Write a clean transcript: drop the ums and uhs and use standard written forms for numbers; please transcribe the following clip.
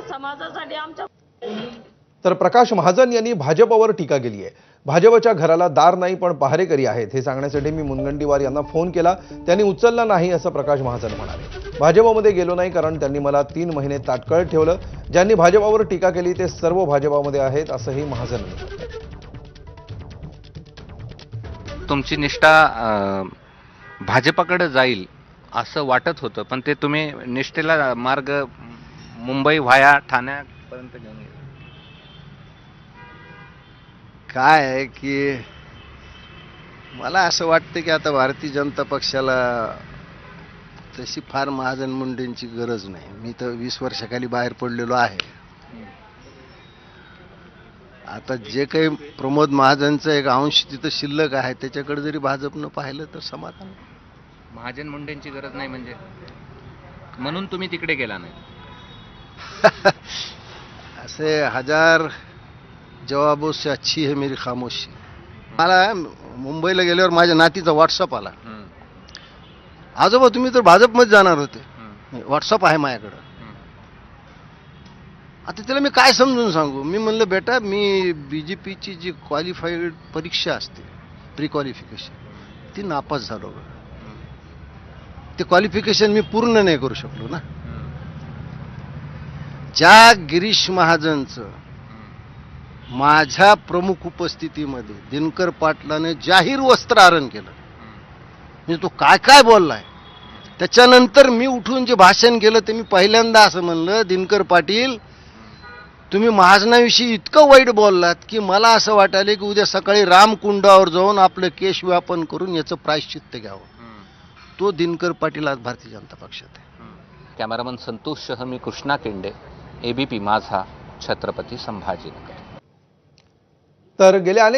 समाजासाठी आमच्या तर प्रकाश महाजन यांनी भाजपवर टीका केली आहे. भाजपच्या घराला दार नाही पण पहारेकरी आहेत हे सांगण्यासाठी मी मुनगंटीवार यांना फोन केला, त्यांनी उचलला नाही असं प्रकाश महाजन म्हणाले. भाजपमध्ये गेलो नाही कारण त्यांनी मला 3 महिने ताटकळत ठेवलं. ज्यांनी भाजपवर टीका केली ते सर्व भाजपमध्ये आहेत असंही महाजन म्हणाले. तुमची निष्ठा भाजपकडे जाईल असं वाटत होतं, पण ते तुम्ही निष्ठेला मार्ग मुंबई व्हाया ठाण्यापर्यंत घेऊन गेले. काय आहे की मला असं वाटतं की आता भारतीय जनता पक्षाला तशी फार महाजन मुंडेंची गरज नाही. मी तर 20 वर्षाखाली बाहेर पडलेलो आहे. आता जे काही प्रमोद महाजनचं एक अंश तिथं शिल्लक आहे त्याच्याकडे जरी भाजपनं पाहिलं तर समाधान. महाजन मुंडेंची गरज नाही म्हणजे म्हणून तुम्ही तिकडे गेला नाही. असे हजार जवाबों से अच्छी है मेरी खामोशी. मला मुंबईला गेल्यावर माझ्या नातीचा व्हॉट्सअप आला, आजोबा तुम्ही तर भाजपमध्ये जाणार होते. व्हॉट्सअप आहे माझ्याकडं. आता त्याला मी काय समजून सांगू. मी म्हणलं बेटा मी बीजेपीची जी क्वालिफाईड परीक्षा असते प्री क्वालिफिकेशन ती नापास झालो. ते क्वालिफिकेशन मी पूर्ण नाही करू शकलो ना. ज्या गिरीश महाजनचं माझ्या प्रमुख उपस्थितीमध्ये दिनकर पाटलाने जाहीर वस्त्रहरण केलं, म्हणजे तो काय काय बोललाय, त्याच्यानंतर मी उठून जे भाषण केलं ते मी पहिल्यांदा असं म्हणलं, दिनकर पाटील तुम्ही महाजनाविषयी इतकं वाईट बोललात की मला असं वाटायला की उद्या सकाळी रामकुंडावर जाऊन आपलं केश व्यापन करून याचं प्रायश्चित्त घ्यावं. तो दिनकर पाटील आज भारतीय जनता पक्षात आहे. कॅमेरामन संतोषसह मी कृष्णा केंडे, ABP माझा, छत्रपती संभाजीनगर. तर गेल्या अनेक